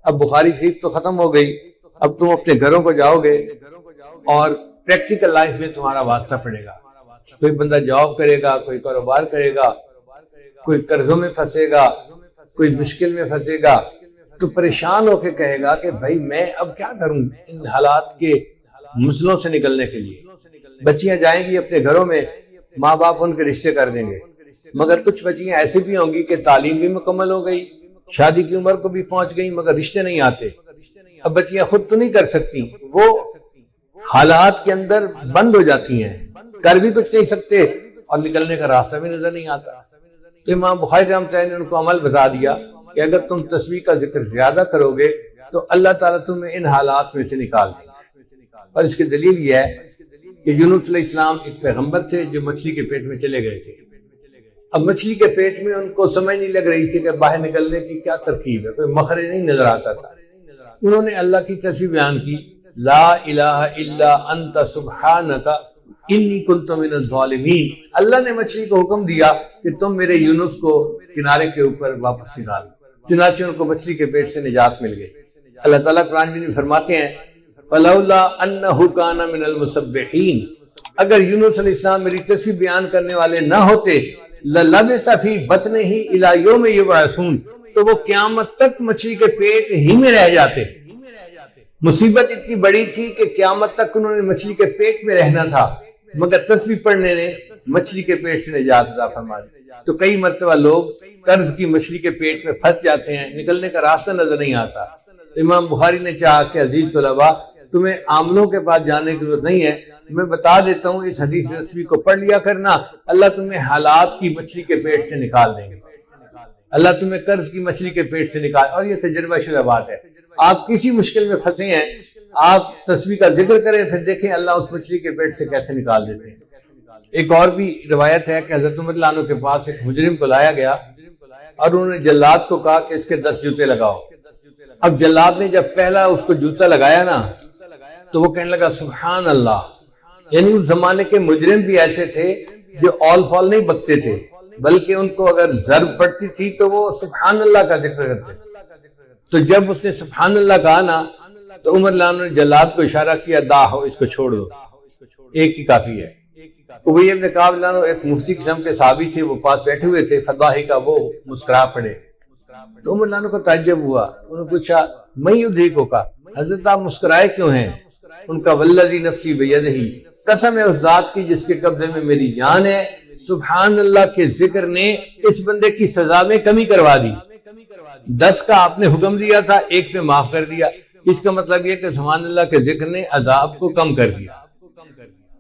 اب بخاری شریف تو ختم ہو گئی، اب تم اپنے گھروں کو جاؤ گے اور پریکٹیکل لائف میں تمہارا واسطہ پڑے گا. کوئی بندہ جاب کرے گا، کوئی کاروبار کرے گا، کوئی قرضوں میں پھنسے گا، کوئی مشکل میں پھنسے گا، تو پریشان ہو کے کہے گا کہ بھائی میں اب کیا کروں ان حالات کے مسئلوں سے نکلنے کے لیے. بچیاں جائیں گی اپنے گھروں میں، ماں باپ ان کے رشتے کر دیں گے، مگر کچھ بچیاں ایسی بھی ہوں گی کہ تعلیم بھی مکمل ہو گئی، شادی کی عمر کو بھی پہنچ گئی، مگر رشتے نہیں آتے. اب بچیاں خود تو نہیں کر سکتی، وہ حالات کے اندر بند ہو جاتی ہیں، کر بھی کچھ نہیں سکتے اور نکلنے کا راستہ بھی نظر نہیں آتا. تو امام بخاری رحمۃ اللہ نے ان کو عمل بتا دیا کہ اگر تم تسبیح کا ذکر زیادہ کرو گے تو اللہ تعالیٰ تمہیں ان حالات میں سے نکال دے گا. اور اس کی دلیل یہ ہے کہ یونس علیہ السلام ایک پیغمبر تھے جو مچھلی کے پیٹ میں چلے گئے تھے. اب مچھلی کے پیٹ میں ان کو سمجھ نہیں لگ رہی تھی کہ باہر نکلنے کی کیا ترکیب ہے، کوئی مخرج نہیں نظر آتا تھا. انہوں نے اللہ کی تسبیح بیان کی، لا الہ الا انت سبحانک انی کنت من الظالمین. اللہ نے مچھلی کو حکم دیا کہ تم میرے یونس کو کنارے کے اوپر واپس نکالو، چنانچہ ان کو مچھلی کے پیٹ سے نجات مل گئی. اللہ تعالیٰ قرآن میں فرماتے ہیں فلولا انہ کان من المسبحین، اگر یونس علیہ السلام میری تسبیح بیان کرنے والے نہ ہوتے للبث فی بطنہ الی یوم یبعثون، تو وہ قیامت تک مچھلی کے پیٹ ہی میں رہ جاتے. مصیبت اتنی بڑی تھی کہ قیامت تک انہوں نے مچھلی کے پیٹ میں رہنا تھا، مگر تسبیح پڑھنے نے مچھلی کے پیٹ سے نجات عطا فرما دی. تو کئی مرتبہ لوگ قرض کی مچھلی کے پیٹ میں پھنس جاتے ہیں، نکلنے کا راستہ نظر نہیں آتا. تو امام بخاری نے چاہا کہ عزیز طلباء تمہیں عاملوں کے پاس جانے کی ضرورت نہیں ہے، میں بتا دیتا ہوں اس حدیث تسبیح کو پڑھ لیا کرنا، اللہ تمہیں حالات کی مچھلی کے پیٹ سے نکال دیں گے، اللہ تمہیں قرض کی مچھلی کے پیٹ سے نکال. اور یہ تجربہ شدہ بات ہے، آپ کسی مشکل میں پھنسے ہیں، آپ تسبیح کا ذکر کریں پھر دیکھیں اللہ اس مچھلی کے پیٹ سے کیسے نکال دیتے ہیں. ایک اور بھی روایت ہے کہ حضرت عمر رضی اللہ عنہ کے پاس ایک مجرم کو لایا گیا اور انہوں نے جلاد کو کہا کہ اس کے 10 جوتے لگاؤ. اب جلاد نے جب پہلا اس کو جوتا لگایا نا تو وہ کہنے لگا سبحان اللہ. یعنی اس زمانے کے مجرم بھی ایسے تھے جو آل فال نہیں بکتے تھے، بلکہ ان کو اگر ضرب پڑتی تھی تو وہ سبحان اللہ کا ذکر کرتے. تو جب اس نے سبحان اللہ کہا نا تو عمر رضی اللہ عنہ نے جلاد کو اشارہ کیا، دا ہو اس کو چھوڑ دو، ایک ہی کافی ہے. ابی بن کعب رضی اللہ عنہ ایک مفتی قسم کے صحابی تھے، وہ پاس بیٹھے ہوئے تھے، فضاحی کا وہ مسکرا پڑے. تو عمر رضی اللہ عنہ کو تعجب ہوا، انہوں نے پوچھا میں یدریکو کا، حضرت آپ مسکرائے کیوں ہیں؟ ان کا والذی نفسی بیدہ، قسم ہے اس ذات کی جس کے قبضے میں میری جان ہے، سبحان اللہ کے ذکر نے اس بندے کی سزا میں کمی کروا دی. 10 کا آپ نے حکم دیا تھا، 1 پہ معاف کر دیا. اس کا مطلب یہ کہ سبحان اللہ کے ذکر نے عذاب کو کم کر دیا.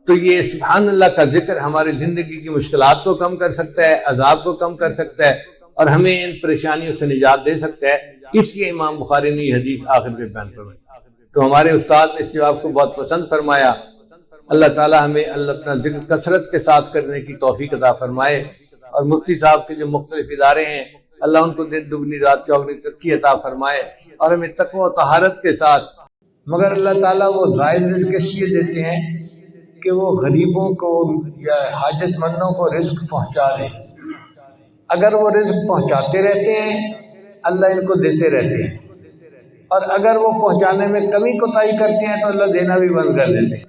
تو یہ سبحان اللہ کا ذکر ہماری زندگی کی مشکلات کو کم کر سکتا ہے، عذاب کو کم کر سکتا ہے اور ہمیں ان پریشانیوں سے نجات دے سکتا ہے. اس لیے امام بخاری نے یہ حدیث آخر میں بیان فرمائی. تو ہمارے استاد نے اس جواب کو بہت پسند فرمایا. اللہ تعالی ہمیں اللہ اپنا ذکر کثرت کے ساتھ کرنے کی توفیق عطا فرمائے. اور مفتی صاحب کے جو مختلف ادارے ہیں اللہ ان کو دن دگنی رات چوگنی ترقی عطا فرمائے اور ہمیں تقوی و طہارت کے ساتھ. مگر اللہ تعالیٰ وہ زائد رزق اس لیے دیتے ہیں کہ وہ غریبوں کو یا حاجت مندوں کو رزق پہنچا دیں. اگر وہ رزق پہنچاتے رہتے ہیں اللہ ان کو دیتے رہتے ہیں، اور اگر وہ پہنچانے میں کمی کوتاہی کرتے ہیں تو اللہ دینا بھی بند کر دیتے ہیں.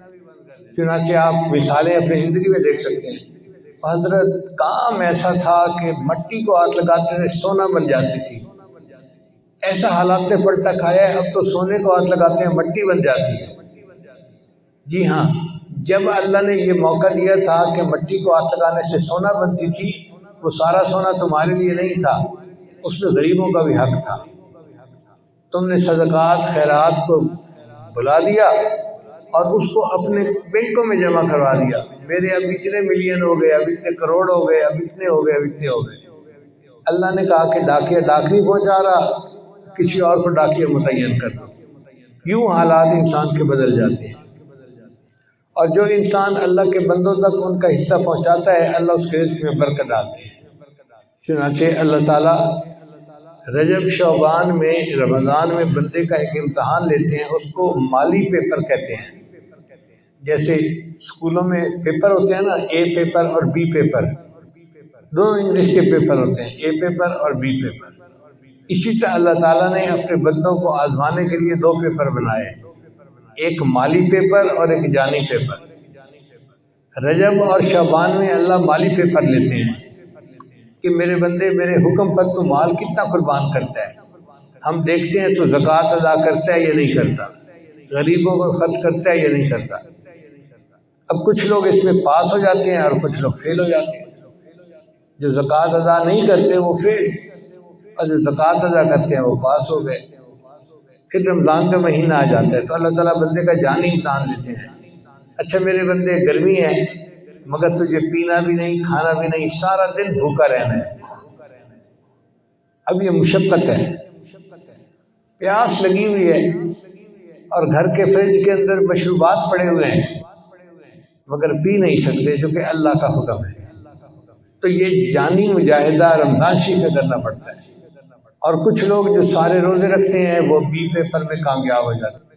چنانچہ آپ مثالیں اپنی زندگی میں دیکھ سکتے ہیں. حضرت کام ایسا تھا کہ مٹی کو ہاتھ لگاتے تھے سونا بن جاتی تھی. ایسا حالات نے پلٹا کھایا ہے، اب تو سونے کو ہاتھ لگاتے ہیں مٹی بن جاتی ہے. جی ہاں، جب اللہ نے یہ موقع دیا تھا کہ مٹی کو ہاتھ لگانے سے سونا بنتی تھی، وہ سارا سونا تمہارے لیے نہیں تھا، اس میں غریبوں کا بھی حق تھا. تم نے صدقات خیرات کو بلا دیا اور اس کو اپنے بینکوں میں جمع کروا دیا. میرے اب اتنے ملین ہو گئے، اب اتنے کروڑ ہو گئے، اب اتنے ہو گئے، اب اتنے ہو گئے. اللہ نے کہا کہ ڈاکیہ ڈاک نہیں پہنچا رہا، کسی اور کو ڈاکیہ متعین کر دو. یوں حالات انسان کے بدل جاتے ہیں. اور جو انسان اللہ کے بندوں تک ان کا حصہ پہنچاتا ہے اللہ اس کے رزق میں برکت ڈالتے ہیں. چنانچہ اللہ تعالیٰ رجب شعبان میں رمضان میں بندے کا ایک امتحان لیتے ہیں، اس کو مالی پیپر کہتے ہیں. جیسے اسکولوں میں پیپر ہوتے ہیں نا، اے پیپر اور بی پیپر، دونوں انگلش کے پیپر ہوتے ہیں، اے پیپر اور بی پیپر. اسی طرح اللہ تعالیٰ نے اپنے بندوں کو آزمانے کے لیے دو پیپر بنائے، ایک مالی پیپر اور ایک جانی پیپر۔ رجب اور شعبان میں اللہ مالی پیپر لیتے ہیں کہ میرے بندے میرے حکم پر تو مال کتنا قربان کرتا ہے، ہم دیکھتے ہیں تو زکوٰۃ ادا کرتا ہے یا نہیں کرتا، غریبوں کو خرچ کرتا ہے یا نہیں کرتا۔ اب کچھ لوگ اس میں پاس ہو جاتے ہیں اور کچھ لوگ فیل ہو جاتے ہیں۔ جو زکوٰۃ ادا نہیں کرتے وہ فیل، اور جو زکوٰۃ ادا کرتے ہیں وہ پاس ہو گئے۔ پھر رمضان کا مہینہ آ جاتا ہے تو اللہ تعالیٰ بندے کا جانی امتحان لیتے ہیں۔ اچھا میرے بندے گرمی ہے مگر تجھے پینا بھی نہیں کھانا بھی نہیں، سارا دن بھوکا رہنا ہے۔ اب یہ مشقت ہے، پیاس لگی ہوئی ہے اور گھر کے فریج کے اندر مشروبات پڑے ہوئے ہیں مگر پی نہیں سکتے جو کہ اللہ کا حکم ہے۔ تو یہ جانی مجاہدہ رمضان شریف میں کرنا پڑتا ہے۔ اور کچھ لوگ جو سارے روزے رکھتے ہیں وہ بی پیپر میں کامیاب ہو جاتے ہیں۔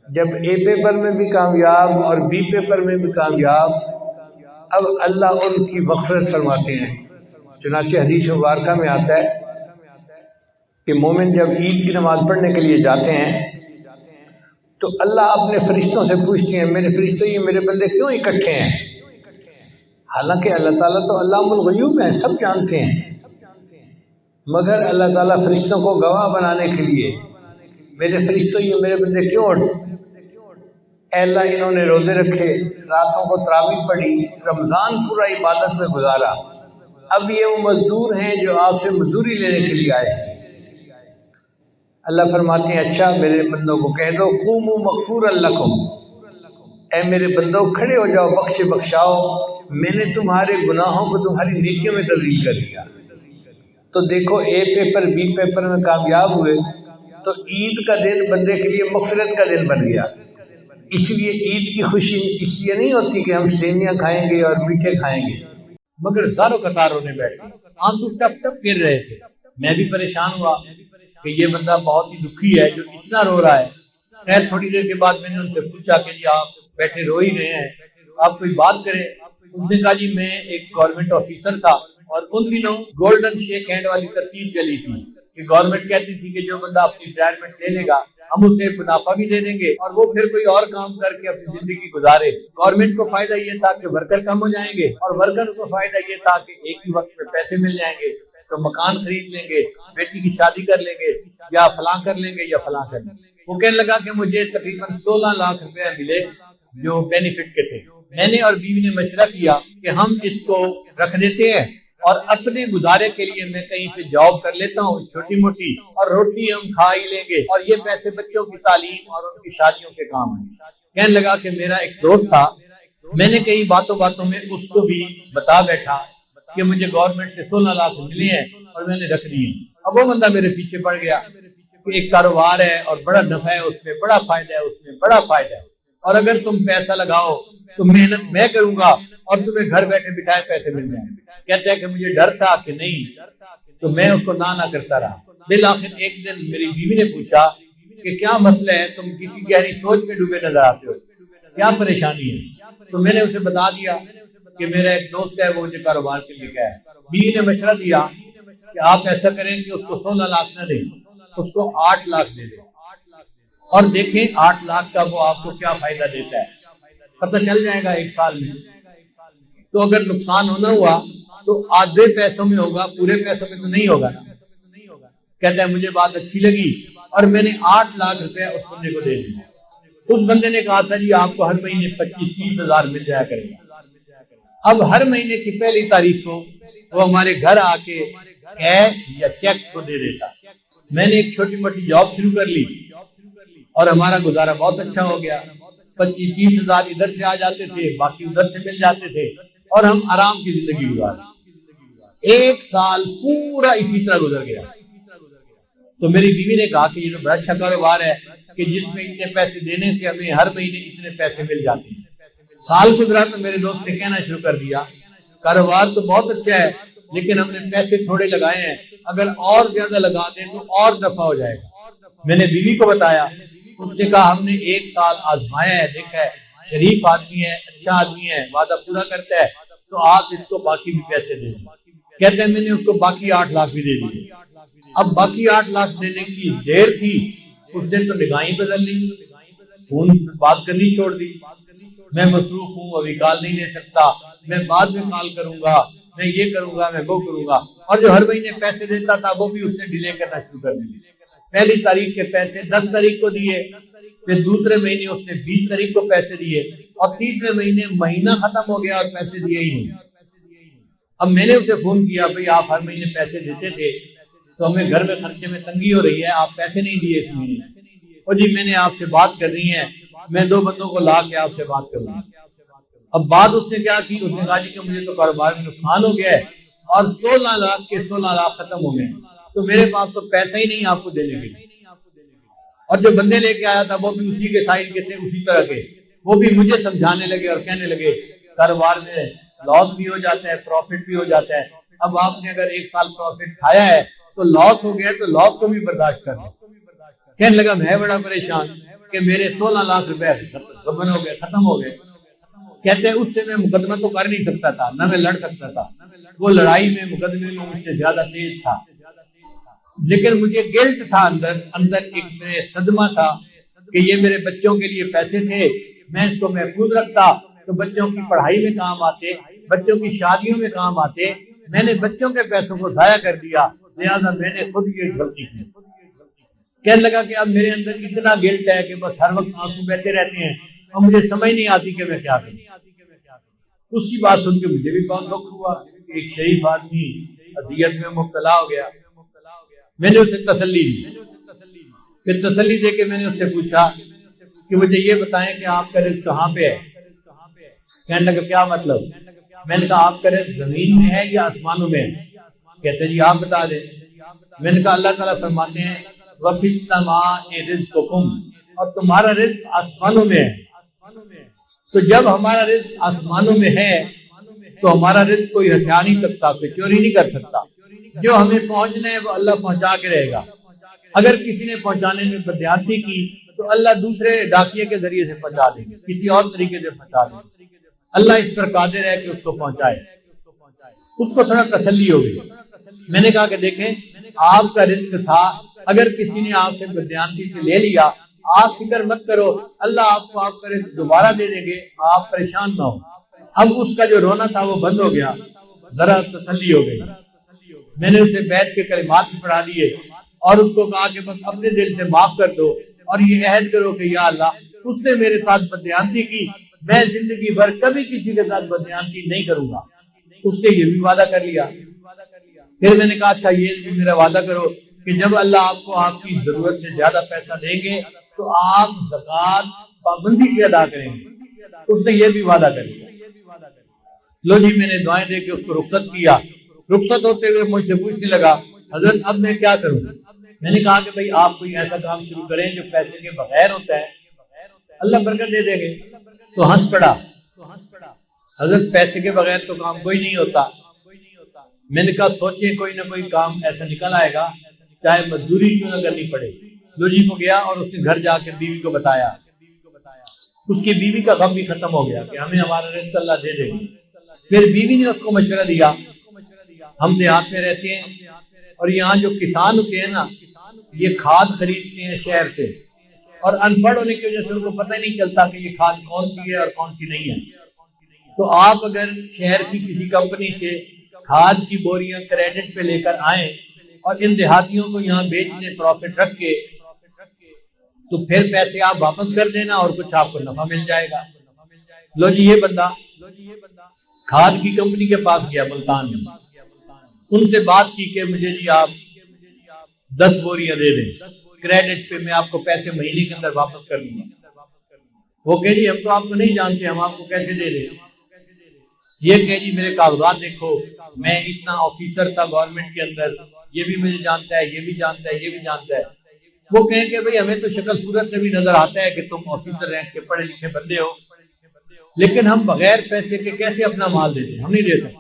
جب اے پیپر میں بھی کامیاب اور بی پیپر میں بھی کامیاب، اب اللہ ان کی مغفرت فرماتے ہیں۔ چنانچہ حدیث مبارکہ میں آتا ہے کہ مومن جب عید کی نماز پڑھنے کے لیے جاتے ہیں تو اللہ اپنے فرشتوں سے پوچھتے ہیں، میرے فرشتوں یہ میرے بندے کیوں اکٹھے ہیں؟ حالانکہ اللہ تعالیٰ تو علام الغیوب ہیں، سب جانتے ہیں، مگر اللہ تعالیٰ فرشتوں کو گواہ بنانے کے لیے میرے فرشتوں یہ میرے بندے کیوں اے اللہ انہوں نے روزے رکھے، راتوں کو تراویح پڑھی، رمضان پورا عبادت میں گزارا، اب یہ وہ مزدور ہیں جو آپ سے مزدوری لینے کے لیے آئے ہیں۔ اللہ فرماتے ہیں اچھا میرے بندوں کو کہہ دو قوموا مغفورا لکم، اے میرے بندوں کھڑے ہو جاؤ، بخشاؤ، میں نے تمہارے گناہوں کو تمہاری نیکیوں میں تبدیل کر دیا۔ تو دیکھو اے پیپر بی پیپر میں کامیاب ہوئے تو عید کا دن بندے کے لیے مغفرت کا دن بن گیا۔ اس لیے عید کی خوشی اس لیے نہیں ہوتی کہ ہم سیویاں کھائیں گے اور میٹھے کھائیں گے، مگر زاروں قطار ہونے بیٹھے، آنسو ٹپ ٹپ گر رہے تھے۔ میں بھی پریشان ہوا کہ یہ بندہ بہت ہی دکھی ہے جو اتنا رو رہا ہے۔ خیر تھوڑی دیر کے بعد میں نے ان سے پوچھا کہ جی آپ بیٹھے رو ہی رہے ہیں، آپ کوئی بات کریں۔ اس نے کہا جی میں ایک گورنمنٹ آفیسر تھا اور ان دنوں گولڈن شیک ہینڈ والی ترتیب چلی تھی کہ گورنمنٹ کہتی تھی کہ جو بندہ اپنی ریٹائرمنٹ لے لے گا ہم اسے منافع بھی دے دیں گے اور وہ پھر کوئی اور کام کر کے اپنی زندگی گزارے۔ گورنمنٹ کو فائدہ یہ تھا کہ ورکر کم ہو جائیں گے اور ورکر کو فائدہ یہ تھا کہ ایک ہی وقت میں پیسے مل جائیں گے، تو مکان خرید لیں گے، بیٹی کی شادی کر لیں گے، یا فلاں کر لیں گے یا فلاں کر لیں گے۔ وہ کہنے لگا کہ مجھے تقریباً 16 لاکھ روپے ملے جو بینیفٹ کے تھے۔ میں نے اور بیوی نے مشورہ کیا کہ ہم اس کو رکھ دیتے ہیں اور اپنے گزارے کے لیے میں کہیں پہ جاب کر لیتا ہوں چھوٹی موٹی، اور روٹی ہم کھا ہی لیں گے، اور یہ پیسے بچوں کی تعلیم اور ان کی شادیوں کے کام ہیں۔ کہنے لگا کہ میرا ایک دوست تھا، میں نے کئی باتوں میں اس کو بھی بتا بیٹھا کہ مجھے گورنمنٹ سے 16 لاکھ ملے ہیں اور میں نے رکھ دیے۔ اب وہ بندہ میرے پیچھے پڑ گیا کہ ایک کاروبار ہے اور بڑا نفع ہے اس میں، بڑا فائدہ ہے اس میں، بڑا فائدہ ہے، اور اگر تم پیسہ لگاؤ تو محنت میں کروں گا اور تمہیں گھر بیٹھے بٹھائے پیسے مل جائیں۔ کہتا ہے کہ مجھے ڈر تھا کہ نہیں، تو میں اس کو نہ کرتا رہا۔ بالآخر ایک دن میری بیوی نے پوچھا کہ کیا مسئلہ ہے، تم کسی گہری سوچ میں ڈوبے نظر آتے ہو، کیا پریشانی ہے؟ تو میں نے اسے بتا دیا کہ میرا ایک دوست ہے وہ مجھے کاروبار کے لیے گیا ہے۔ بیوی نے مشورہ دیا کہ آپ ایسا کریں کہ اس کو 16 لاکھ نہ دیں، اس کو 8 لاکھ دے دیں، اور دیکھیں 8 لاکھ کا وہ آپ کو کیا فائدہ دیتا ہے، پتہ چل جائے گا ایک سال میں۔ تو اگر نقصان ہونا ہوا تو آدھے پیسوں میں ہوگا، پورے پیسوں میں تو نہیں ہوگا نا۔ کہتا ہے مجھے بات اچھی لگی اور میں نے 8 لاکھ روپے اس بندے کو دے دیا۔ اس بندے نے کہا تھا جی آپ کو ہر مہینے 25-30 ہزار مل جایا کرے گا۔ اب ہر مہینے کی پہلی تاریخ کو وہ ہمارے گھر آ کے کیش یا چیک کو دے دیتا۔ میں نے ایک چھوٹی موٹی جاب شروع کر لی اور ہمارا گزارا بہت اچھا ہو گیا۔ 25-30 ہزار ادھر سے آ جاتے تھے، باقی ادھر سے مل جاتے تھے، اور ہم آرام کی زندگی گزارے۔ ایک سال پورا اسی طرح گزر گیا۔ تو میری بیوی نے کہا کہ یہ تو بڑا اچھا کاروبار ہے کہ جس میں اتنے پیسے دینے سے ہمیں ہر مہینے اتنے پیسے مل جاتے ہیں۔ سال گزرا تو میرے دوست نے کہنا شروع کر دیا کاروبار تو بہت اچھا ہے لیکن ہم نے پیسے تھوڑے لگائے ہیں، اگر اور زیادہ لگا دیں تو اور نفع ہو جائے گا۔ میں نے بیوی کو بتایا، اس نے کہا ہم نے 1 سال آزمایا ہے، دیکھا ہے شریف آدمی ہے، اچھا آدمی ہے، وعدہ پورا کرتا ہے، تو آپ اس کو باقی بھی پیسے دے دیں۔ کہتے ہیں میں نے اس کو باقی 8 لاکھ بھی دے دیے۔ اب باقی 8 لاکھ دینے کی دیر تھی، اس نے تو نگاہیں بدل لی، فون بات کرنی چھوڑ دی، میں مصروف ہوں ابھی کال نہیں لے سکتا، میں بعد میں کال کروں گا، میں یہ کروں گا، میں وہ کروں گا۔ اور جو ہر مہینے پیسے دیتا تھا وہ بھی اس نے ڈیلے کرنا شروع کر دی۔ پہلی تاریخ کے پیسے 10 تاریخ کو دیے، پھر دوسرے مہینے اس نے 20 تاریخ کو پیسے دیے، اور تیسرے مہینے مہینہ ختم ہو گیا اور پیسے دیے ہی نہیں۔ اب میں نے اسے فون کیا، بھئی آپ ہر مہینے پیسے دیتے تھے تو ہمیں گھر میں خرچے میں تنگی ہو رہی ہے، آپ پیسے نہیں دیے اس مہینے۔ اور جی میں نے آپ سے بات کرنی ہے، میں 2 بندوں کو لا کے آپ سے بات کروں گا۔ اب بات اس نے کیا کی، اس نے کہا جی کہ مجھے تو کاروبار میں نقصان ہو گیا ہے اور 16 لاکھ کے 16 لاکھ ختم ہو گئے، تو میرے پاس تو پیسہ ہی نہیں آپ کو دینے کے لیے۔ اور جو بندے لے کے آیا تھا وہ بھی اسی کے سائن کے تھے، اسی طرح کے، وہ بھی مجھے سمجھانے لگے اور کہنے لگے کاروبار میں لاس بھی ہو جاتا ہے، پروفٹ بھی ہو جاتا ہے۔ اب آپ نے اگر 1 سال پروفٹ کھایا ہے تو لاس ہو گیا تو لاس کو بھی برداشت کرنا۔ کہنے لگا میں بڑا پریشان کہ میرے 16 لاکھ روپے غبن ہو گئے، ختم ہو گئے۔ کہتے ہیں اس سے میں مقدمہ تو کر نہیں سکتا تھا، نہ میں لڑ سکتا تھا، وہ لڑائی میں مقدمے میں مجھ سے زیادہ تیز تھا، لیکن مجھے گلٹ تھا، اندر ایک میرے صدمہ تھا کہ یہ میرے بچوں کے لیے پیسے تھے، میں اس کو محفوظ رکھتا تو بچوں کی پڑھائی میں کام آتے، بچوں کی شادیوں میں کام آتے، میں نے بچوں کے پیسوں کو ضائع کر دیا، لہذا میں نے خود یہ غلطی کی۔ کہنے لگا کہ اب میرے اندر اتنا گلٹ ہے کہ بس ہر وقت آنسو بہتے رہتے ہیں اور مجھے سمجھ نہیں آتی کہ میں کیا کروں۔ اس کی بات سن کے مجھے بھی بہت دکھ ہوا کہ ایک شریف آدمی اذیت میں مبتلا ہو گیا۔ میں نے اسے تسلی دی، پھر تسلی دے کے میں نے اس سے پوچھا کہ مجھے یہ بتائیں کہ آپ کا رزق کہاں پہ ہے؟ کہنے لگا کیا مطلب؟ میں نے کہا آپ کا رزق زمین میں ہے یا آسمانوں میں ہے؟ کہتے جی آپ بتا دیں۔ میں نے کہا اللہ تعالیٰ فرماتے ہیں وَفِي السَّمَاءِ رِزْقُكُمْ، اور تمہارا رزق آسمانوں میں ہے۔ تو جب ہمارا رزق آسمانوں میں ہے تو ہمارا رزق کوئی ہٹا نہیں سکتا، کوئی چوری نہیں کر سکتا، جو ہمیں پہنچنا ہے وہ اللہ پہنچا کے رہے گا۔ اگر کسی نے پہنچانے میں بدیانتی کی تو اللہ دوسرے ڈاکیے کے ذریعے سے پہنچا دیں گے، کسی اور طریقے سے پہنچا دیں گے، اللہ اس پر قادر ہے کہ اس کو پہنچائے۔ اس کو تھوڑا تسلی ہو گئی۔ میں نے کہا کہ دیکھیں آپ کا رزق تھا، اگر کسی نے آپ سے بدیانتی سے لے لیا آپ فکر مت کرو، اللہ آپ کو آپ کا رزق دوبارہ دے دیں گے، آپ پریشان نہ ہو۔ اب اس کا جو رونا تھا وہ بند ہو گیا، ذرا تسلی ہو گئی۔ میں نے اسے بیٹھ کے کلمات بھی پڑھا دیے اور اس کو کہا کہ بس اپنے دل سے معاف کر دو اور یہ عہد کرو کہ یا اللہ اس نے میرے ساتھ بدیانتی کی، میں زندگی بھر کبھی کسی کے ساتھ بدیانتی نہیں کروں گا۔ اس نے یہ بھی وعدہ کر لیا۔ پھر میں نے کہا اچھا یہ بھی میرا وعدہ کرو کہ جب اللہ آپ کو آپ کی ضرورت سے زیادہ پیسہ دیں گے تو آپ زکوٰۃ پابندی سے ادا کریں گے۔ اس نے یہ بھی وعدہ کر لیا۔ لو جی میں نے دعائیں دے کے اس کو رخصت کیا۔ رخصت ہوتے ہوئے مجھ سے پوچھنے لگا حضرت اب میں کیا کروں؟ میں نے کہا کہ بھئی آپ کوئی ایسا کام شروع کریں جو پیسے کے بغیر ہوتا ہے، اللہ برکت دے دیں گے۔ تو ہنس پڑا، حضرت پیسے کے بغیر تو کام کوئی نہیں ہوتا۔ میں نے کہا سوچیں کوئی نہ کوئی کام ایسا نکل آئے گا چاہے مزدوری کیوں نہ کرنی پڑے۔ لو جی وہ گیا اور اس نے گھر جا کے بیوی کو بتایا، اس کی بیوی کا غم بھی ختم ہو گیا کہ ہمیں ہمارا رزق اللہ دے دے گا۔ پھر بیوی نے اس کو مشورہ دیا، ہم دیہات میں رہتے ہیں اور یہاں جو کسان ہوتے ہیں نا یہ کھاد خریدتے ہیں شہر سے، اور ان پڑھ ہونے کی وجہ سے ان کو پتہ نہیں چلتا کہ یہ کھاد کون سی ہے اور کون سی نہیں ہے۔ تو آپ اگر شہر کی کسی کمپنی سے کھاد کی بوریاں کریڈٹ پہ لے کر آئیں اور ان دیہاتیوں کو یہاں بیچ دیں پروفٹ رکھ کے، تو پھر پیسے آپ واپس کر دینا اور کچھ آپ کو نفع مل جائے گا۔ لو جی یہ بندہ کھاد کی کمپنی کے پاس گیا ملتان میں، ان سے بات کی کہ مجھے جی آپ 10 بوریاں دے دیں کریڈٹ پہ، میں آپ کو پیسے مہینے کے اندر واپس کر دوں گا۔ وہ کہ جی ہم تو آپ کو نہیں جانتے، ہم آپ کو کیسے دے دیں؟ یہ کہ جی میرے کاغذات دیکھو، میں اتنا آفیسر تھا گورنمنٹ کے اندر، یہ بھی مجھے جانتا ہے، یہ بھی جانتا ہے، یہ بھی جانتا ہے۔ وہ کہیں کہ بھئی ہمیں تو شکل صورت سے بھی نظر آتا ہے کہ تم آفیسر رینک کے پڑھے لکھے بندے ہو، لیکن ہم بغیر پیسے کے کیسے اپنا مال دے دیں؟ ہم نہیں دے سکتے۔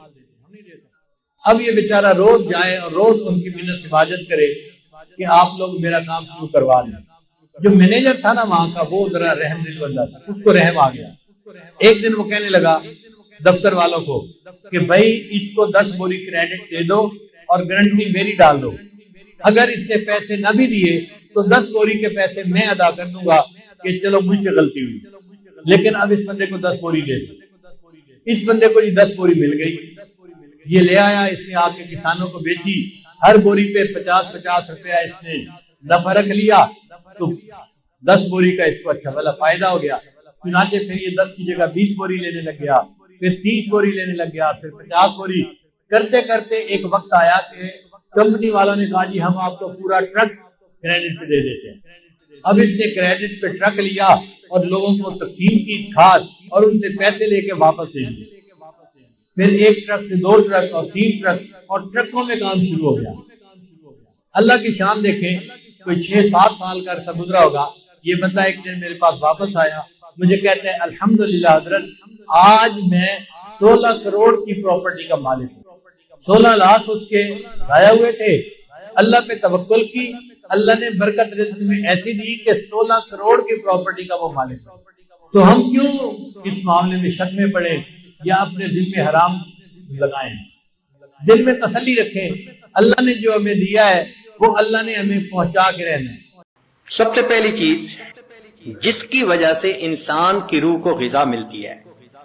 اب یہ بیچارہ روز جائے اور روز ان کی منت سماجت کرے کہ آپ لوگ میرا کام شروع کروا دیں۔ جو مینیجر تھا نا وہاں کا وہ ذرا رحم دل بندہ تھا، اس کو رحم آ گیا۔ ایک دن وہ کہنے لگا دفتر والوں کو کہ بھائی اس کو 10 بوری کریڈٹ دے دو اور گارنٹی میری ڈال دو اگر اس نے پیسے نہ بھی دیے تو 10 بوری کے پیسے میں ادا کر دوں گا کہ چلو مجھ سے غلطی ہوئی، لیکن اب اس بندے کو 10 بوری دے دی۔ اس بندے کو یہ 10 بوری مل گئی، یہ لے آیا، اس نے آ کے کسانوں کو بیچی، ہر بوری پہ 50-50 روپیہ اس نے نفع رکھ لیا، تو 10 بوری کا اس کو اچھا بھلا فائدہ ہو گیا۔ چنانچہ پھر یہ 10 کی جگہ 20 بوری لینے لگ گیا، پھر 30 بوری لینے لگ گیا، پھر 50 بوری، کرتے کرتے ایک وقت آیا کہ کمپنی والوں نے کہا جی ہم آپ کو پورا ٹرک کریڈٹ پہ دے دیتے ہیں۔ اب اس نے کریڈٹ پہ ٹرک لیا اور لوگوں کو تقسیم کی کھاد اور ان سے پیسے لے کے واپس دے دیے۔ پھر ایک ٹرک سے 2 ٹرک اور 3 ٹرک اور ٹرکوں میں کام شروع ہو گیا۔ اللہ کی شان دیکھیں، کوئی 6-7 سال کا عرصہ گزرا ہوگا، یہ بندہ ایک دن میرے پاس واپس آیا، مجھے کہتے ہیں الحمدللہ حضرت آج میں 16 کروڑ کی پراپرٹی کا مالک ہوں۔ 16 لاکھ اس کے ضائع ہوئے تھے، اللہ پہ توکل کی، اللہ نے برکت رزق میں ایسی دی کہ 16 کروڑ کی پراپرٹی کا وہ مالک ہے۔ تو ہم کیوں اس معاملے میں شک میں پڑے یا اپنے دل میں حرام لگائیں؟ دل میں تسلی رکھیں، اللہ نے جو ہمیں دیا ہے وہ اللہ نے ہمیں پہنچا کے رہنا ہے۔ سب سے پہلی چیز جس کی وجہ سے انسان کی روح کو غذا ملتی ہے،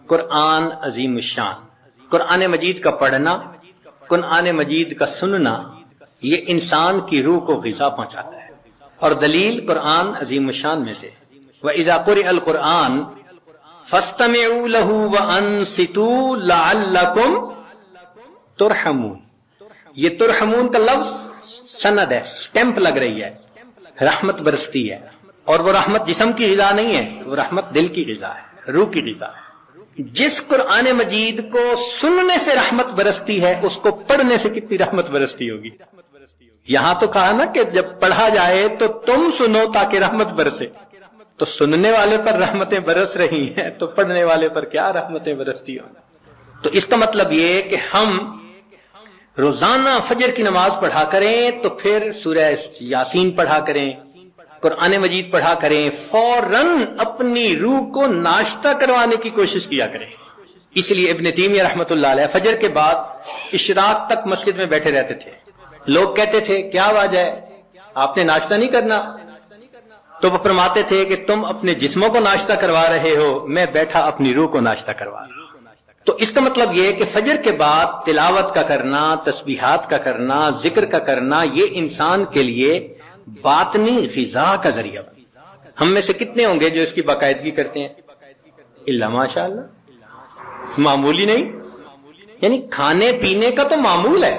قرآن عظیم الشان، قرآن مجید کا پڑھنا، قرآن مجید کا سننا، یہ انسان کی روح کو غذا پہنچاتا ہے۔ اور دلیل قرآن عظیم الشان میں سے وَإِذَا قُرِئَ الْقُرْآنُ فَاسْتَمِعُوا لَهُ وَأَنصِتُوا لَعَلَّكُمْ تُرْحَمُونَ۔ یہ ترحمون کا لفظ سند ہے، سٹیمپ لگ رہی ہے، رحمت برستی ہے، اور وہ رحمت جسم کی غذا نہیں ہے، وہ رحمت دل کی غذا ہے، روح کی غذا ہے۔ جس قرآن مجید کو سننے سے رحمت برستی ہے اس کو پڑھنے سے کتنی رحمت برستی ہوگی۔ یہاں تو کہا نا کہ جب پڑھا جائے تو تم سنو تاکہ رحمت برسے، تو سننے والے پر رحمتیں برس رہی ہیں تو پڑھنے والے پر کیا رحمتیں برستی ہوں۔ تو اس کا مطلب یہ کہ ہم روزانہ فجر کی نماز پڑھا کریں تو پھر سورہ یاسین پڑھا کریں، قرآن مجید پڑھا کریں، فوراً اپنی روح کو ناشتہ کروانے کی کوشش کیا کریں۔ اس لیے ابن تیمیہ رحمۃ اللہ علیہ فجر کے بعد اشراق تک مسجد میں بیٹھے رہتے تھے۔ لوگ کہتے تھے کیا وجہ ہے، آپ نے ناشتہ نہیں کرنا؟ تو وہ فرماتے تھے کہ تم اپنے جسموں کو ناشتہ کروا رہے ہو، میں بیٹھا اپنی روح کو ناشتہ کروا رہا ہوں۔ تو اس کا مطلب یہ کہ فجر کے بعد تلاوت کا کرنا، تسبیحات کا کرنا، ذکر کا کرنا، یہ انسان کے لیے باطنی غذا کا ذریعہ بن۔ ہم میں سے کتنے ہوں گے جو اس کی باقاعدگی کرتے ہیں؟ الا ماشاء اللہ، معمولی نہیں۔ یعنی کھانے پینے کا تو معمول ہے،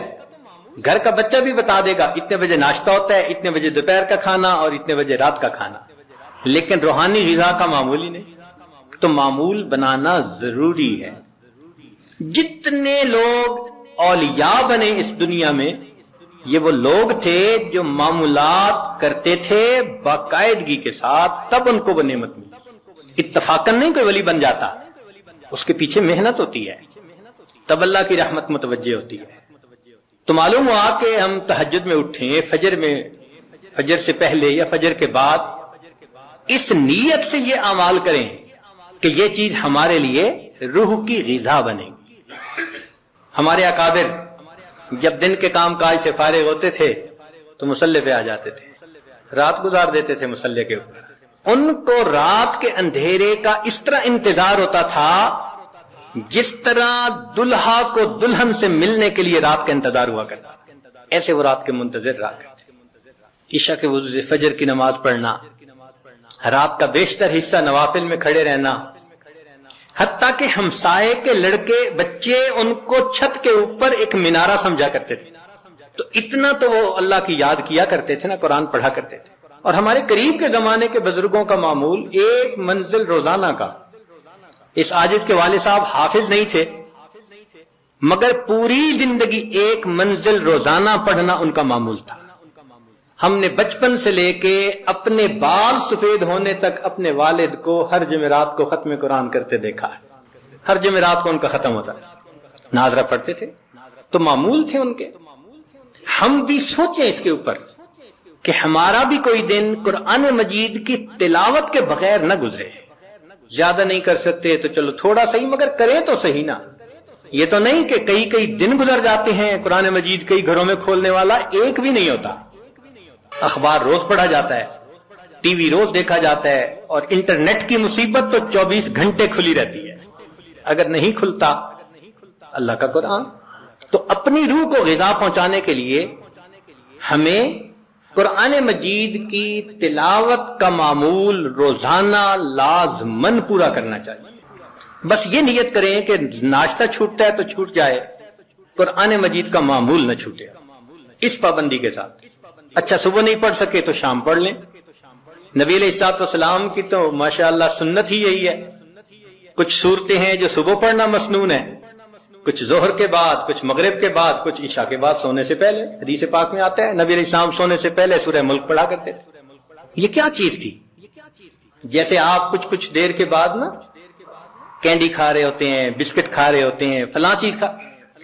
گھر کا بچہ بھی بتا دے گا اتنے بجے ناشتہ ہوتا ہے، اتنے بجے دوپہر کا کھانا اور اتنے بجے رات کا کھانا، لیکن روحانی غذا کا معمولی نہیں۔ تو معمول بنانا ضروری ہے۔ جتنے لوگ اولیاء بنے اس دنیا میں، یہ وہ لوگ تھے جو معمولات کرتے تھے باقاعدگی کے ساتھ، تب ان کو وہ نعمت ملی۔ اتفاقاً نہیں کوئی ولی بن جاتا، اس کے پیچھے محنت ہوتی ہے، تب اللہ کی رحمت متوجہ ہوتی ہے۔ تو معلوم ہوا کہ ہم تہجد میں اٹھیں، فجر سے پہلے یا فجر کے بعد، اس نیت سے یہ اعمال کریں کہ یہ چیز ہمارے لیے روح کی غذا بنے گی۔ ہمارے اکابر جب دن کے کام کاج سے فارغ ہوتے تھے تو مصلی پہ آ جاتے تھے، رات گزار دیتے تھے مصلی کے اوپر۔ ان کو رات کے اندھیرے کا اس طرح انتظار ہوتا تھا جس طرح دلہا کو دلہن سے ملنے کے لیے رات کا انتظار ہوا کرتا، ایسے وہ رات کے منتظر رہا کرتے۔ عشاء کے وضو سے فجر کی نماز پڑھنا، رات کا بیشتر حصہ نوافل میں کھڑے رہنا، حتیٰ کہ ہمسائے کے لڑکے بچے ان کو چھت کے اوپر ایک مینارہ سمجھا کرتے تھے۔ تو اتنا تو وہ اللہ کی یاد کیا کرتے تھے نا، قرآن پڑھا کرتے تھے۔ اور ہمارے قریب کے زمانے کے بزرگوں کا معمول ایک منزل روزانہ کا۔ اس عاجز کے والد صاحب حافظ نہیں تھے، مگر پوری زندگی ایک منزل روزانہ پڑھنا ان کا معمول تھا۔ ہم نے بچپن سے لے کے اپنے بال سفید ہونے تک اپنے والد کو ہر جمعرات کو ختم قرآن کرتے دیکھا ہے، ہر جمعرات کو ان کا ختم ہوتا تھا، ناظرہ پڑھتے تھے، تو معمول تھے ان کے۔ ہم بھی سوچیں اس کے اوپر کہ ہمارا بھی کوئی دن قرآن مجید کی تلاوت کے بغیر نہ گزرے۔ زیادہ نہیں کر سکتے تو چلو تھوڑا صحیح، مگر کریں تو صحیح نا۔ یہ تو نہیں کہ کئی دن گزر جاتے ہیں قرآن مجید کئی گھروں میں کھولنے والا ایک بھی نہیں ہوتا۔ اخبار روز پڑھا جاتا ہے، ٹی وی روز دیکھا جاتا ہے، اور انٹرنیٹ کی مصیبت تو 24 گھنٹے کھلی رہتی ہے۔ اگر نہیں کھلتا اللہ کا قرآن، تو اپنی روح کو غذا پہنچانے کے لیے ہمیں قرآن مجید کی تلاوت کا معمول روزانہ لازماً پورا کرنا چاہیے۔ بس یہ نیت کریں کہ ناشتہ چھوٹتا ہے تو چھوٹ جائے، قرآن مجید کا معمول نہ چھوٹے، اس پابندی کے ساتھ۔ اچھا صبح نہیں پڑھ سکے تو شام پڑھ لیں۔ نبی علیہ الصلوۃ والسلام کی تو ماشاءاللہ سنت ہی یہی ہے۔ کچھ صورتیں ہیں جو صبح پڑھنا مسنون ہے، کچھ ظہر کے بعد، کچھ مغرب کے بعد، کچھ عشاء کے بعد سونے سے پہلے۔ حدیث پاک میں آتا ہے نبی علیہ السلام سونے سے پہلے سورہ ملک پڑھا کرتے تھے۔ یہ کیا چیز تھی؟ جیسے آپ کچھ دیر کے بعد نا کینڈی کھا رہے ہوتے ہیں، بسکٹ کھا رہے ہوتے ہیں، فلاں چیز کھا،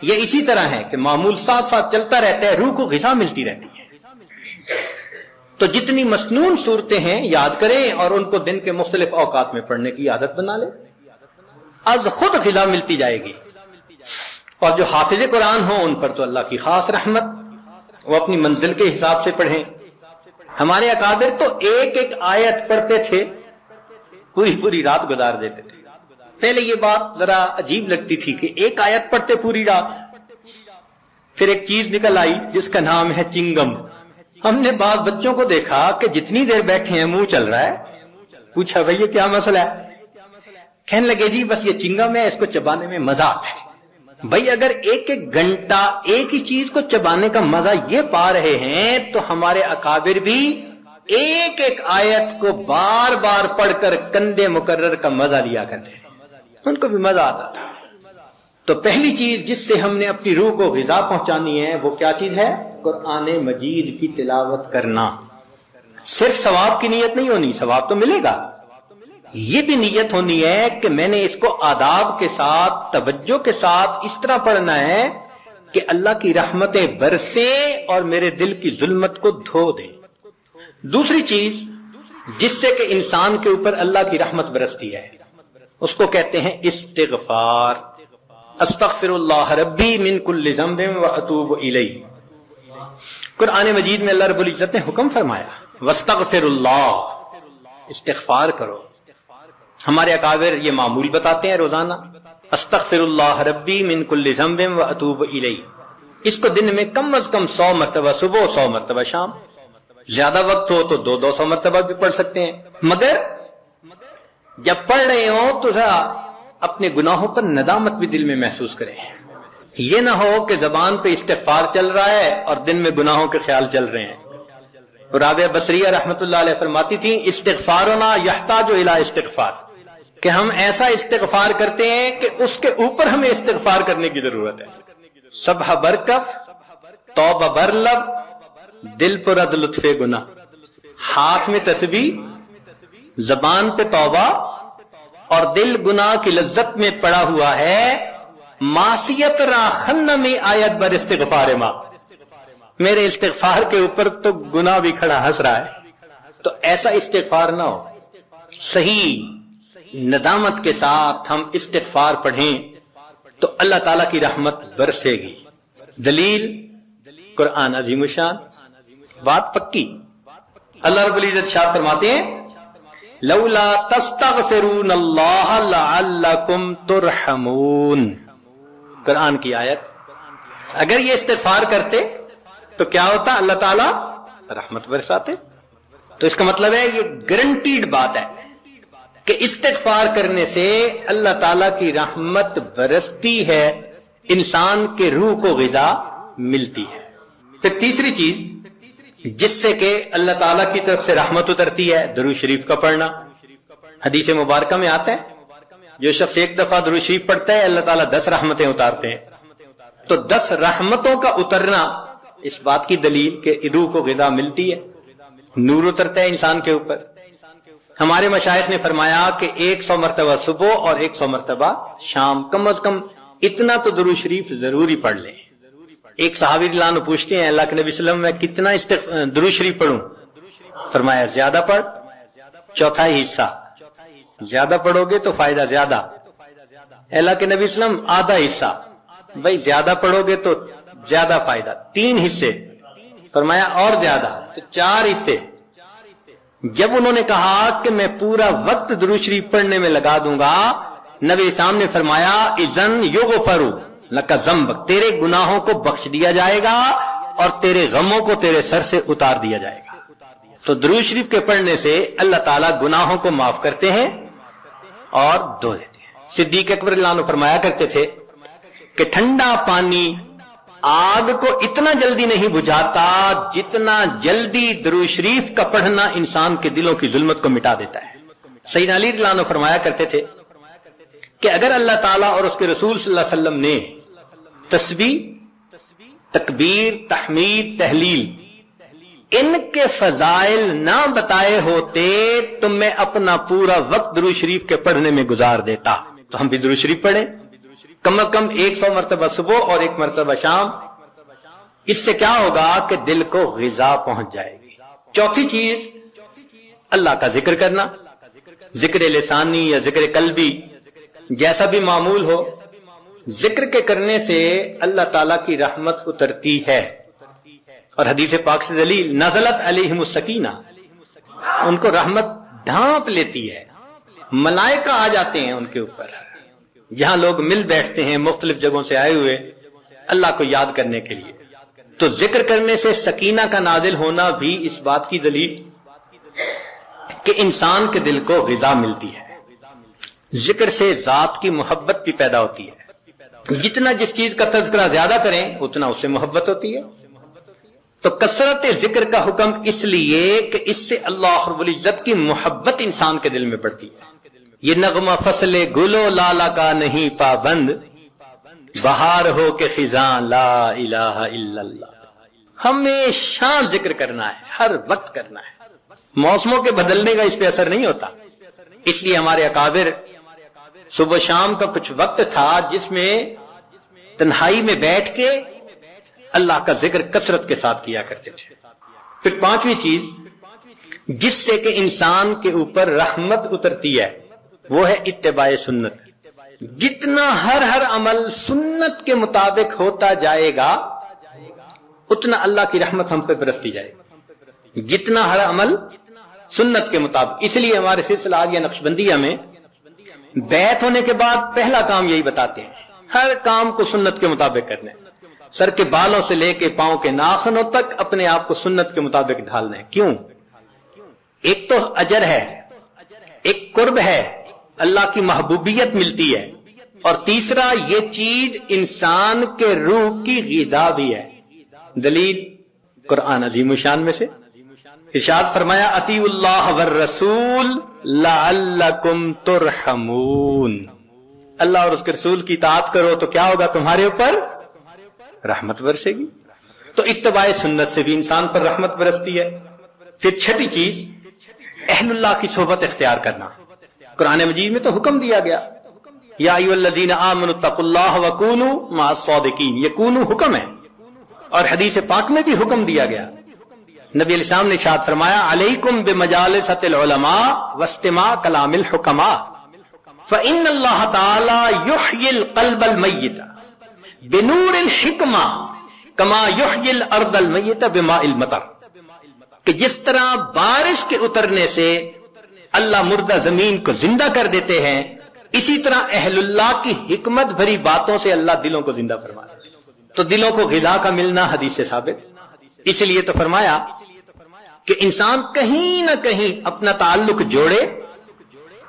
یہ اسی طرح ہے کہ معمول ساتھ ساتھ چلتا رہتا ہے، روح کو غذا ملتی رہتی ہے۔ تو جتنی مسنون صورتیں ہیں یاد کریں اور ان کو دن کے مختلف اوقات میں پڑھنے کی عادت بنا لیں، از خود غذا ملتی جائے گی۔ اور جو حافظ قرآن ہوں ان پر تو اللہ کی خاص رحمت، وہ اپنی منزل کے حساب سے پڑھیں۔ ہمارے اکابر تو ایک ایک آیت پڑھتے تھے، پوری رات گزار دیتے تھے۔ پہلے یہ بات ذرا عجیب لگتی تھی کہ ایک آیت پڑھتے پوری رات، پھر ایک چیز نکل آئی جس کا نام ہے چنگم۔ ہم نے بعض بچوں کو دیکھا کہ جتنی دیر بیٹھے ہیں منہ چل رہا ہے، پوچھا بھئی یہ کیا مسئلہ ہے؟ کہنے لگے جی بس یہ چنگم ہے، اس کو چبانے میں مزہ آتا ہے۔ بھئی اگر ایک ایک گھنٹہ ایک ہی چیز کو چبانے کا مزہ یہ پا رہے ہیں تو ہمارے اکابر بھی ایک ایک آیت کو بار بار پڑھ کر کندے مکرر کا مزہ لیا کرتے ہیں، ان کو بھی مزہ آتا تھا۔ تو پہلی چیز جس سے ہم نے اپنی روح کو غذا پہنچانی ہے وہ کیا چیز ہے؟ قرآن مجید کی تلاوت کرنا۔ صرف ثواب کی نیت نہیں ہونی، ثواب تو ملے گا، یہ بھی نیت ہونی ہے کہ میں نے اس کو آداب کے ساتھ، توجہ کے ساتھ اس طرح پڑھنا ہے کہ اللہ کی رحمتیں برسیں اور میرے دل کی ظلمت کو دھو دیں۔ دوسری چیز جس سے کہ انسان کے اوپر اللہ کی رحمت برستی ہے اس کو کہتے ہیں استغفار۔ استغفر اللہ ربی من کل ذنب واتوب الیہ۔ قرآن مجید میں اللہ رب العزت نے حکم فرمایا واستغفر اللہ، استغفار کرو۔ ہمارے اکابر یہ معمول بتاتے ہیں روزانہ، استغفر اللہ ربی من کل ذنب واتوب الیہ۔ اس کو دن میں کم از کم 100 مرتبہ صبح، 100 مرتبہ شام، زیادہ وقت ہو تو 200 مرتبہ بھی پڑھ سکتے ہیں۔ مگر جب پڑھ رہے ہوں تو ذرا اپنے گناہوں پر ندامت بھی دل میں محسوس کریں۔ یہ نہ ہو کہ زبان پہ استغفار چل رہا ہے اور دن میں گناہوں کے خیال چل رہے ہیں۔ رابعہ بصریہ رحمت اللہ علیہ فرماتی تھیں استغفارنا یحتاج الی استغفار، کہ ہم ایسا استغفار کرتے ہیں کہ اس کے اوپر ہمیں استغفار کرنے کی ضرورت ہے۔ سبح برکف، توبہ برلب، دل پر از لطف گناہ، ہاتھ میں تسبیح، زبان پہ توبہ اور دل گناہ کی لذت میں پڑا ہوا ہے۔ معصیت را خن میں آیت بر استغفار ما، میرے استغفار کے اوپر تو گناہ بھی کھڑا ہنس رہا ہے۔ تو ایسا استغفار نہ ہو، صحیح ندامت کے ساتھ ہم استغفار پڑھیں تو اللہ تعالیٰ کی رحمت برسے گی۔ دلیل قرآن عظیم الشان، بات پکی۔ اللہ رب العزت شاد فرماتے ہیں لولا تستغفرون اللہ لعلکم ترحمون، قرآن کی آیت۔ اگر یہ استغفار کرتے تو کیا ہوتا؟ اللہ تعالیٰ رحمت برساتے۔ تو اس کا مطلب ہے یہ گارنٹیڈ بات ہے کہ استغفار کرنے سے اللہ تعالیٰ کی رحمت برستی ہے، انسان کے روح کو غذا ملتی ہے۔ پھر تیسری چیز جس سے کہ اللہ تعالیٰ کی طرف سے رحمت اترتی ہے، درود شریف کا پڑھنا۔ حدیث مبارکہ میں آتا ہے جو شخص ایک دفعہ درود شریف پڑھتا ہے اللہ تعالیٰ 10 رحمتیں اتارتے ہیں۔ تو 10 رحمتوں کا اترنا اس بات کی دلیل کہ روح کو غذا ملتی ہے، نور اترتا ہے انسان کے اوپر۔ ہمارے مشائخ نے فرمایا کہ 100 مرتبہ صبح اور 100 مرتبہ شام، کم از کم اتنا تو درود شریف ضروری پڑھ لیں۔ ایک صحابی رضی اللہ عنہ پوچھتے ہیں اللہ کے نبی صلی اللہ علیہ وسلم میں کتنا درود شریف پڑھوں؟ فرمایا زیادہ پڑھ، چوتھائی حصہ، زیادہ پڑھو گے تو فائدہ زیادہ۔ اللہ کے نبی صلی اللہ علیہ وسلم آدھا حصہ، بھائی زیادہ پڑھو گے تو زیادہ فائدہ، 3 حصے، فرمایا اور زیادہ، تو 4 حصے۔ جب انہوں نے کہا کہ میں پورا وقت درود شریف پڑھنے میں لگا دوں گا، نبی اسلام نے فرمایا اذن یغفر لک ذنبک، تیرے گناہوں کو بخش دیا جائے گا اور تیرے غموں کو تیرے سر سے اتار دیا جائے گا۔ تو درود شریف کے پڑھنے سے اللہ تعالیٰ گناہوں کو معاف کرتے ہیں اور دھو دیتے ہیں۔ صدیق اکبر اللہ عنہ فرمایا کرتے تھے کہ ٹھنڈا پانی آگ کو اتنا جلدی نہیں بجھاتا جتنا جلدی درود شریف کا پڑھنا انسان کے دلوں کی ظلمت کو مٹا دیتا ہے۔ سیدنا علی رضی اللہ عنہ فرمایا کرتے تھے کہ اگر اللہ تعالیٰ اور اس کے رسول صلی اللہ علیہ وسلم نے تسبیح، تکبیر، تحمید، تحلیل ان کے فضائل نہ بتائے ہوتے تو میں اپنا پورا وقت درود شریف کے پڑھنے میں گزار دیتا۔ تو ہم بھی درود شریف پڑھیں، کم از کم 100 مرتبہ صبح اور 1 مرتبہ شام۔ اس سے کیا ہوگا کہ دل کو غذا پہنچ جائے گی۔ چوتھی چیز، اللہ کا ذکر کرنا، ذکر لسانی یا ذکر قلبی جیسا بھی معمول ہو، ذکر کے کرنے سے اللہ تعالیٰ کی رحمت اترتی ہے۔ اور حدیث پاک سے دلیل، نزلت علیہم السکینہ، ان کو رحمت ڈھانپ لیتی ہے، ملائکہ آ جاتے ہیں ان کے اوپر۔ جہاں لوگ مل بیٹھتے ہیں مختلف جگہوں سے آئے ہوئے اللہ کو یاد کرنے کے لیے، تو ذکر کرنے سے سکینہ کا نازل ہونا بھی اس بات کی دلیل کہ انسان کے دل کو غذا ملتی ہے۔ ذکر سے ذات کی محبت بھی پیدا ہوتی ہے، جتنا جس چیز کا تذکرہ زیادہ کریں اتنا اس سے محبت ہوتی ہے۔ تو کثرت ذکر کا حکم اس لیے کہ اس سے اللہ رب العزت کی محبت انسان کے دل میں بڑھتی ہے۔ یہ نغمہ فصل گل و لالا کا نہیں پابند، بہار ہو کے خزاں لا الہ الا اللہ۔ ہمیشہ ذکر کرنا ہے، ہر وقت کرنا ہے، موسموں کے بدلنے کا اس پہ اثر نہیں ہوتا۔ اس لیے ہمارے اکابر صبح شام کا کچھ وقت تھا جس میں تنہائی میں بیٹھ کے اللہ کا ذکر کثرت کے ساتھ کیا کرتے تھے۔ پھر 5ویں چیز جس سے کہ انسان کے اوپر رحمت اترتی ہے وہ ہے اتباع سنت۔ جتنا ہر عمل سنت کے مطابق ہوتا جائے گا اتنا اللہ کی رحمت ہم پہ برستی جائے گی، جتنا ہر عمل سنت کے مطابق۔ اس لیے ہمارے سلسلہ یا نقشبندیہ میں بیعت ہونے کے بعد پہلا کام یہی بتاتے ہیں، ہر کام کو سنت کے مطابق کرنا ہے۔ سر کے بالوں سے لے کے پاؤں کے ناخنوں تک اپنے آپ کو سنت کے مطابق ڈھالنا ہے۔ کیوں؟ ایک تو اجر ہے، ایک قرب ہے، اللہ کی محبوبیت ملتی ہے، اور تیسرا یہ چیز انسان کے روح کی غذا بھی ہے۔ دلیل قرآن عظیم شان میں سے ارشاد فرمایا اطیعوا اللہ والرسول لعلکم ترحمون، اللہ اور اس کے رسول کی اطاعت کرو تو کیا ہوگا؟ تمہارے اوپر رحمت برسے گی۔ تو اتباع سنت سے بھی انسان پر رحمت برستی ہے۔ پھر 6ٹھی چیز اہل اللہ کی صحبت اختیار کرنا۔ قرآن مجید میں تو حکم دیا گیا یا ایھا الذین آمنوا اتقوا اللہ وکونوا مع الصادقین، یہ کونوا حکم ہے، اور حدیث پاک میں بھی حکم دیا گیا۔ نبی علیہ السلام نے ارشاد فرمایا علیکم بمجالسۃ العلماء واستماع کلام الحکماء فإن اللہ تعالی یحیی القلب المیت بنور الحکمہ کما یحیی الارض المیت بماء المطر، کہ جس طرح بارش کے اترنے سے اللہ مردہ زمین کو زندہ کر دیتے ہیں، اسی طرح اہل اللہ کی حکمت بھری باتوں سے اللہ دلوں کو زندہ فرما دیتے ہیں۔ تو دلوں کو غذا کا ملنا حدیث سے ثابت۔ اس لیے تو فرمایا کہ انسان کہیں نہ کہیں اپنا تعلق جوڑے۔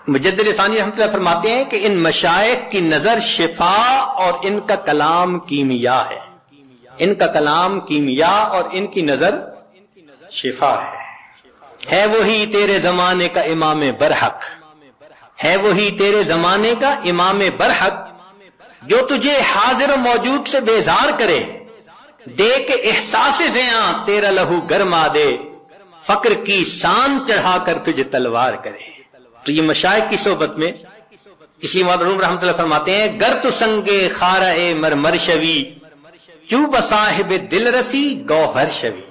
مجدد ثانی رحمۃ اللہ فرماتے ہیں کہ ان مشائخ کی نظر شفا اور ان کا کلام کیمیا ہے، ان کا کلام کیمیا اور ان کی نظر شفا ہے وہی تیرے زمانے کا امام برحق، ہے وہی تیرے زمانے کا امام برحق، جو تجھے حاضر و موجود سے بیزار کرے، دے کے احساس زیاں تیرا لہو گرما دے، فقر کی سان چڑھا کر تجھے تلوار کرے۔ تو یہ مشائخ کی صحبت میں، اسی معلوم رحمۃ اللہ فرماتے ہیں گر تو سنگے خارہ مرمر شوی چو بصاحب دل رسی گوہر شوی۔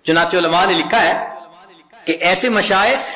چنانچہ علماء نے لکھا ہے کہ ایسے مشائخ